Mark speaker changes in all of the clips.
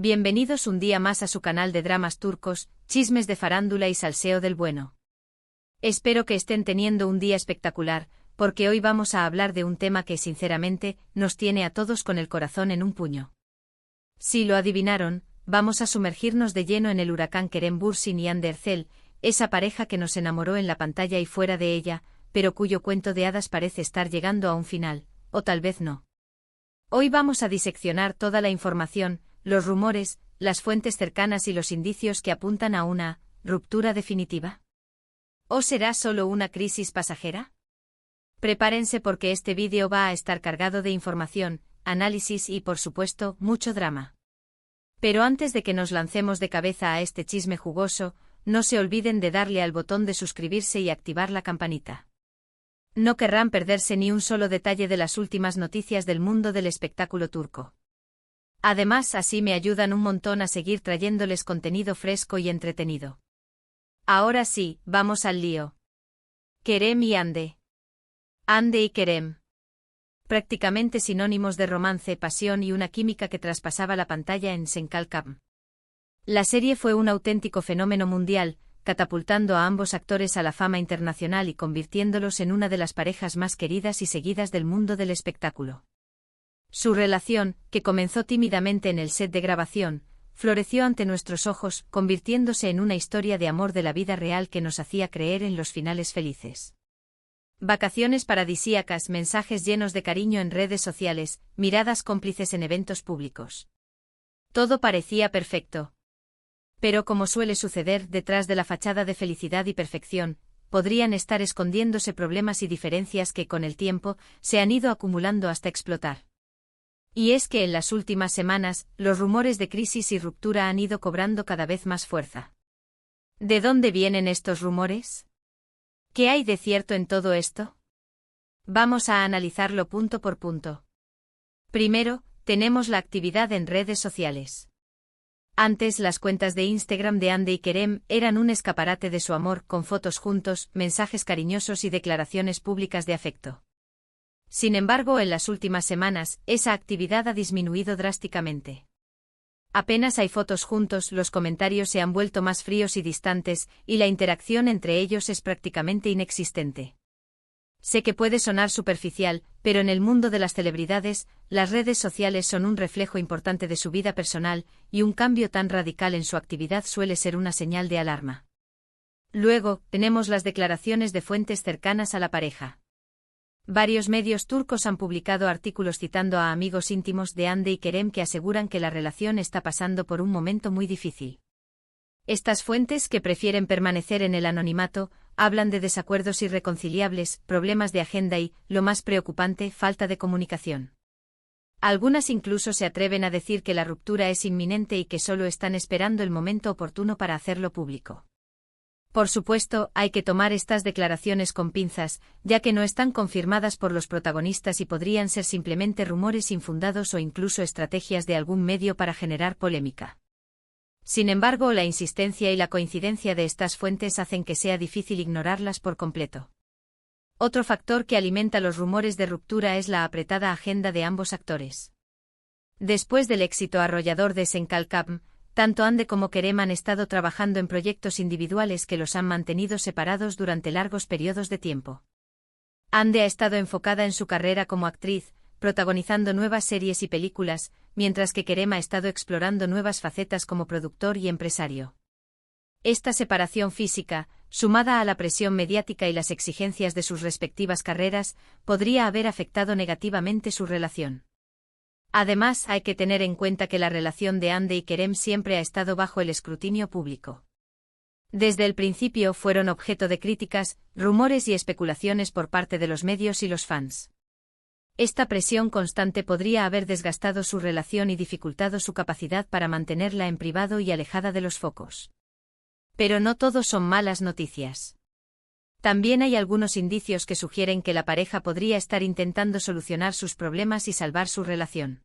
Speaker 1: Bienvenidos un día más a su canal de dramas turcos, chismes de farándula y salseo del bueno. Espero que estén teniendo un día espectacular, porque hoy vamos a hablar de un tema que sinceramente nos tiene a todos con el corazón en un puño. Si lo adivinaron, vamos a sumergirnos de lleno en el huracán Kerem Bürsin y Hande Erçel, esa pareja que nos enamoró en la pantalla y fuera de ella, pero cuyo cuento de hadas parece estar llegando a un final, o tal vez no. Hoy vamos a diseccionar toda la información, los rumores, las fuentes cercanas y los indicios que apuntan a una ruptura definitiva. ¿O será solo una crisis pasajera? Prepárense porque este vídeo va a estar cargado de información, análisis y, por supuesto, mucho drama. Pero antes de que nos lancemos de cabeza a este chisme jugoso, no se olviden de darle al botón de suscribirse y activar la campanita. No querrán perderse ni un solo detalle de las últimas noticias del mundo del espectáculo turco. Además, así me ayudan un montón a seguir trayéndoles contenido fresco y entretenido. Ahora sí, vamos al lío. Kerem y Hande. Hande y Kerem. Prácticamente sinónimos de romance, pasión y una química que traspasaba la pantalla en Senkalkam. La serie fue un auténtico fenómeno mundial, catapultando a ambos actores a la fama internacional y convirtiéndolos en una de las parejas más queridas y seguidas del mundo del espectáculo. Su relación, que comenzó tímidamente en el set de grabación, floreció ante nuestros ojos, convirtiéndose en una historia de amor de la vida real que nos hacía creer en los finales felices. Vacaciones paradisíacas, mensajes llenos de cariño en redes sociales, miradas cómplices en eventos públicos. Todo parecía perfecto. Pero como suele suceder detrás de la fachada de felicidad y perfección, podrían estar escondiéndose problemas y diferencias que con el tiempo se han ido acumulando hasta explotar. Y es que en las últimas semanas, los rumores de crisis y ruptura han ido cobrando cada vez más fuerza. ¿De dónde vienen estos rumores? ¿Qué hay de cierto en todo esto? Vamos a analizarlo punto por punto. Primero, tenemos la actividad en redes sociales. Antes, las cuentas de Instagram de Hande y Kerem eran un escaparate de su amor, con fotos juntos, mensajes cariñosos y declaraciones públicas de afecto. Sin embargo, en las últimas semanas, esa actividad ha disminuido drásticamente. Apenas hay fotos juntos, los comentarios se han vuelto más fríos y distantes, y la interacción entre ellos es prácticamente inexistente. Sé que puede sonar superficial, pero en el mundo de las celebridades, las redes sociales son un reflejo importante de su vida personal, y un cambio tan radical en su actividad suele ser una señal de alarma. Luego, tenemos las declaraciones de fuentes cercanas a la pareja. Varios medios turcos han publicado artículos citando a amigos íntimos de Hande y Kerem que aseguran que la relación está pasando por un momento muy difícil. Estas fuentes, que prefieren permanecer en el anonimato, hablan de desacuerdos irreconciliables, problemas de agenda y, lo más preocupante, falta de comunicación. Algunas incluso se atreven a decir que la ruptura es inminente y que solo están esperando el momento oportuno para hacerlo público. Por supuesto, hay que tomar estas declaraciones con pinzas, ya que no están confirmadas por los protagonistas y podrían ser simplemente rumores infundados o incluso estrategias de algún medio para generar polémica. Sin embargo, la insistencia y la coincidencia de estas fuentes hacen que sea difícil ignorarlas por completo. Otro factor que alimenta los rumores de ruptura es la apretada agenda de ambos actores. Después del éxito arrollador de Senkalkam, tanto Hande como Kerem han estado trabajando en proyectos individuales que los han mantenido separados durante largos periodos de tiempo. Hande ha estado enfocada en su carrera como actriz, protagonizando nuevas series y películas, mientras que Kerem ha estado explorando nuevas facetas como productor y empresario. Esta separación física, sumada a la presión mediática y las exigencias de sus respectivas carreras, podría haber afectado negativamente su relación. Además, hay que tener en cuenta que la relación de Hande y Kerem siempre ha estado bajo el escrutinio público. Desde el principio fueron objeto de críticas, rumores y especulaciones por parte de los medios y los fans. Esta presión constante podría haber desgastado su relación y dificultado su capacidad para mantenerla en privado y alejada de los focos. Pero no todo son malas noticias. También hay algunos indicios que sugieren que la pareja podría estar intentando solucionar sus problemas y salvar su relación.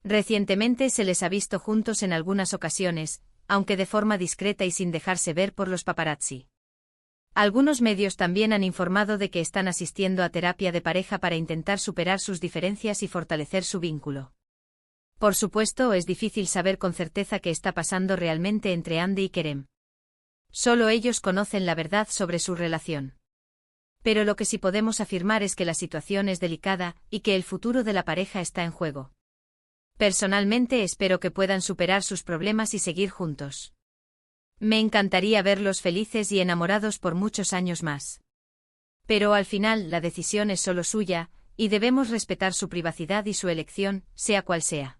Speaker 1: Recientemente se les ha visto juntos en algunas ocasiones, aunque de forma discreta y sin dejarse ver por los paparazzi. Algunos medios también han informado de que están asistiendo a terapia de pareja para intentar superar sus diferencias y fortalecer su vínculo. Por supuesto, es difícil saber con certeza qué está pasando realmente entre Andy y Kerem. Solo ellos conocen la verdad sobre su relación. Pero lo que sí podemos afirmar es que la situación es delicada y que el futuro de la pareja está en juego. Personalmente espero que puedan superar sus problemas y seguir juntos. Me encantaría verlos felices y enamorados por muchos años más. Pero al final la decisión es solo suya, y debemos respetar su privacidad y su elección, sea cual sea.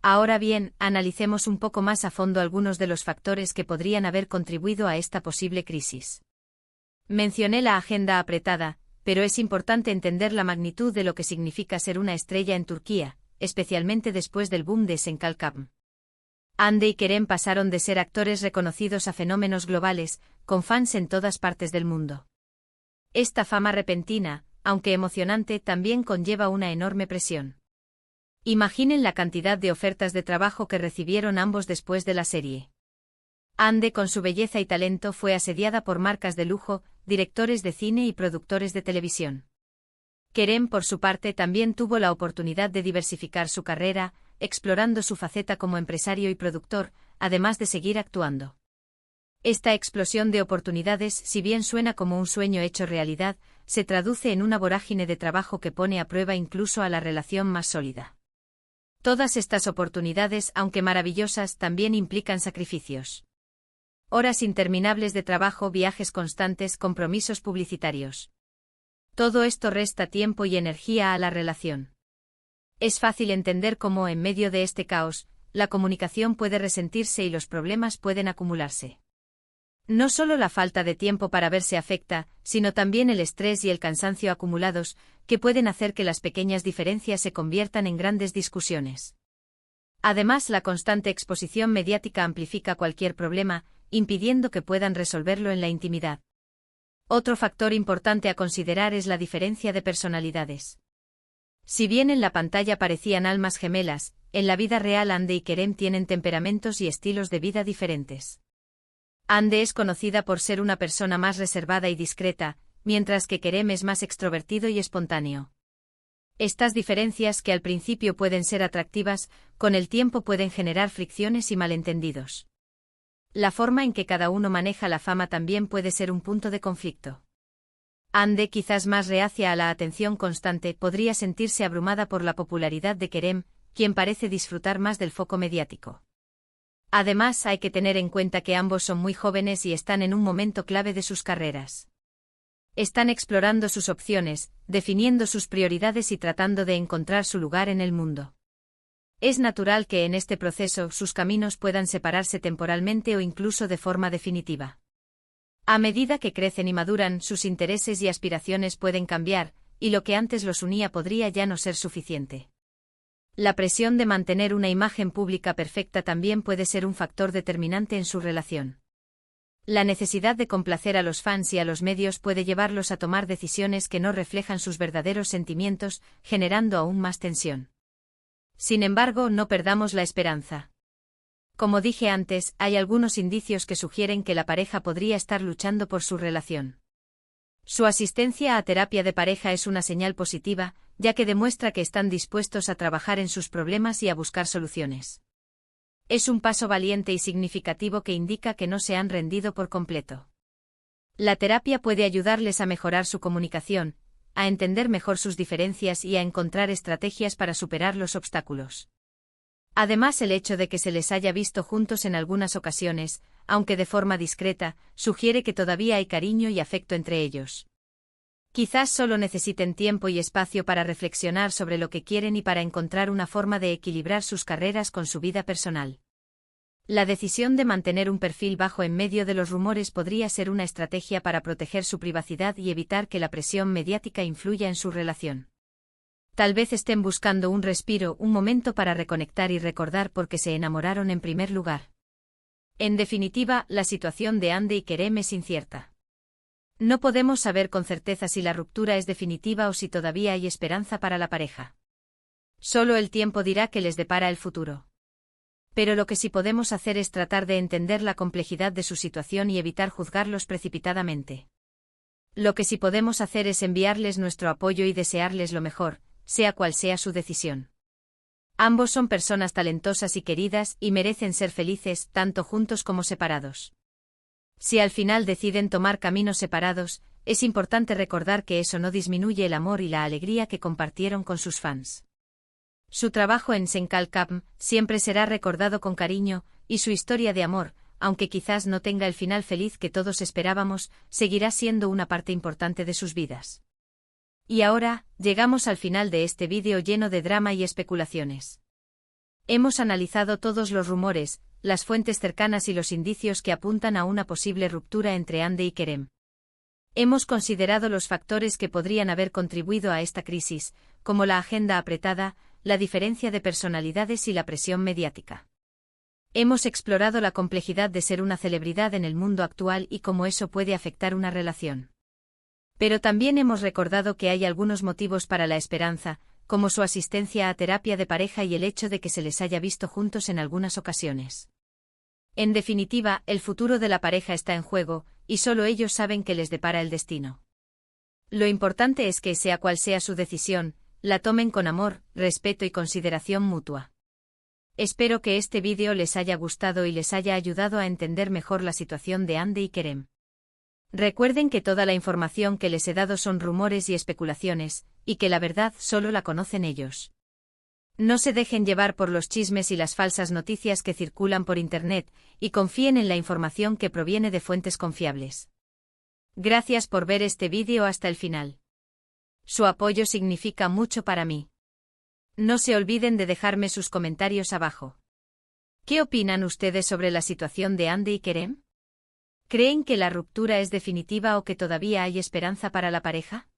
Speaker 1: Ahora bien, analicemos un poco más a fondo algunos de los factores que podrían haber contribuido a esta posible crisis. Mencioné la agenda apretada, pero es importante entender la magnitud de lo que significa ser una estrella en Turquía, especialmente después del boom de Senkalkam. Hande y Kerem pasaron de ser actores reconocidos a fenómenos globales, con fans en todas partes del mundo. Esta fama repentina, aunque emocionante, también conlleva una enorme presión. Imaginen la cantidad de ofertas de trabajo que recibieron ambos después de la serie. Hande, con su belleza y talento, fue asediada por marcas de lujo, directores de cine y productores de televisión. Kerem, por su parte, también tuvo la oportunidad de diversificar su carrera, explorando su faceta como empresario y productor, además de seguir actuando. Esta explosión de oportunidades, si bien suena como un sueño hecho realidad, se traduce en una vorágine de trabajo que pone a prueba incluso a la relación más sólida. Todas estas oportunidades, aunque maravillosas, también implican sacrificios. Horas interminables de trabajo, viajes constantes, compromisos publicitarios. Todo esto resta tiempo y energía a la relación. Es fácil entender cómo, en medio de este caos, la comunicación puede resentirse y los problemas pueden acumularse. No solo la falta de tiempo para verse afecta, sino también el estrés y el cansancio acumulados, que pueden hacer que las pequeñas diferencias se conviertan en grandes discusiones. Además, la constante exposición mediática amplifica cualquier problema, impidiendo que puedan resolverlo en la intimidad. Otro factor importante a considerar es la diferencia de personalidades. Si bien en la pantalla parecían almas gemelas, en la vida real Hande y Kerem tienen temperamentos y estilos de vida diferentes. Hande es conocida por ser una persona más reservada y discreta, mientras que Kerem es más extrovertido y espontáneo. Estas diferencias, que al principio pueden ser atractivas, con el tiempo pueden generar fricciones y malentendidos. La forma en que cada uno maneja la fama también puede ser un punto de conflicto. Hande, quizás más reacia a la atención constante, podría sentirse abrumada por la popularidad de Kerem, quien parece disfrutar más del foco mediático. Además, hay que tener en cuenta que ambos son muy jóvenes y están en un momento clave de sus carreras. Están explorando sus opciones, definiendo sus prioridades y tratando de encontrar su lugar en el mundo. Es natural que en este proceso sus caminos puedan separarse temporalmente o incluso de forma definitiva. A medida que crecen y maduran, sus intereses y aspiraciones pueden cambiar, y lo que antes los unía podría ya no ser suficiente. La presión de mantener una imagen pública perfecta también puede ser un factor determinante en su relación. La necesidad de complacer a los fans y a los medios puede llevarlos a tomar decisiones que no reflejan sus verdaderos sentimientos, generando aún más tensión. Sin embargo, no perdamos la esperanza. Como dije antes, hay algunos indicios que sugieren que la pareja podría estar luchando por su relación. Su asistencia a terapia de pareja es una señal positiva, ya que demuestra que están dispuestos a trabajar en sus problemas y a buscar soluciones. Es un paso valiente y significativo que indica que no se han rendido por completo. La terapia puede ayudarles a mejorar su comunicación, a entender mejor sus diferencias y a encontrar estrategias para superar los obstáculos. Además, el hecho de que se les haya visto juntos en algunas ocasiones, aunque de forma discreta, sugiere que todavía hay cariño y afecto entre ellos. Quizás solo necesiten tiempo y espacio para reflexionar sobre lo que quieren y para encontrar una forma de equilibrar sus carreras con su vida personal. La decisión de mantener un perfil bajo en medio de los rumores podría ser una estrategia para proteger su privacidad y evitar que la presión mediática influya en su relación. Tal vez estén buscando un respiro, un momento para reconectar y recordar por qué se enamoraron en primer lugar. En definitiva, la situación de Hande y Kerem es incierta. No podemos saber con certeza si la ruptura es definitiva o si todavía hay esperanza para la pareja. Solo el tiempo dirá qué les depara el futuro. Pero lo que sí podemos hacer es tratar de entender la complejidad de su situación y evitar juzgarlos precipitadamente. Lo que sí podemos hacer es enviarles nuestro apoyo y desearles lo mejor, sea cual sea su decisión. Ambos son personas talentosas y queridas y merecen ser felices, tanto juntos como separados. Si al final deciden tomar caminos separados, es importante recordar que eso no disminuye el amor y la alegría que compartieron con sus fans. Su trabajo en Senkalkam siempre será recordado con cariño, y su historia de amor, aunque quizás no tenga el final feliz que todos esperábamos, seguirá siendo una parte importante de sus vidas. Y ahora, llegamos al final de este vídeo lleno de drama y especulaciones. Hemos analizado todos los rumores, las fuentes cercanas y los indicios que apuntan a una posible ruptura entre Hande y Kerem. Hemos considerado los factores que podrían haber contribuido a esta crisis, como la agenda apretada, la diferencia de personalidades y la presión mediática. Hemos explorado la complejidad de ser una celebridad en el mundo actual y cómo eso puede afectar una relación. Pero también hemos recordado que hay algunos motivos para la esperanza, como su asistencia a terapia de pareja y el hecho de que se les haya visto juntos en algunas ocasiones. En definitiva, el futuro de la pareja está en juego, y solo ellos saben qué les depara el destino. Lo importante es que, sea cual sea su decisión, la tomen con amor, respeto y consideración mutua. Espero que este vídeo les haya gustado y les haya ayudado a entender mejor la situación de Hande y Kerem. Recuerden que toda la información que les he dado son rumores y especulaciones, y que la verdad solo la conocen ellos. No se dejen llevar por los chismes y las falsas noticias que circulan por Internet, y confíen en la información que proviene de fuentes confiables. Gracias por ver este vídeo hasta el final. Su apoyo significa mucho para mí. No se olviden de dejarme sus comentarios abajo. ¿Qué opinan ustedes sobre la situación de Hande y Kerem? ¿Creen que la ruptura es definitiva o que todavía hay esperanza para la pareja?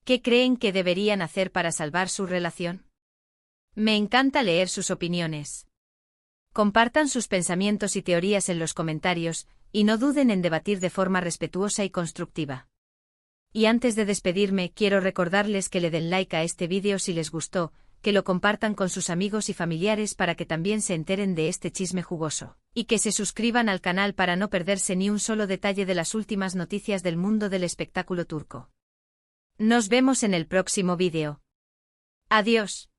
Speaker 1: ¿Qué creen que deberían hacer para salvar su relación? Me encanta leer sus opiniones. Compartan sus pensamientos y teorías en los comentarios, y no duden en debatir de forma respetuosa y constructiva. Y antes de despedirme, quiero recordarles que le den like a este vídeo si les gustó, que lo compartan con sus amigos y familiares para que también se enteren de este chisme jugoso, y que se suscriban al canal para no perderse ni un solo detalle de las últimas noticias del mundo del espectáculo turco. Nos vemos en el próximo vídeo. Adiós.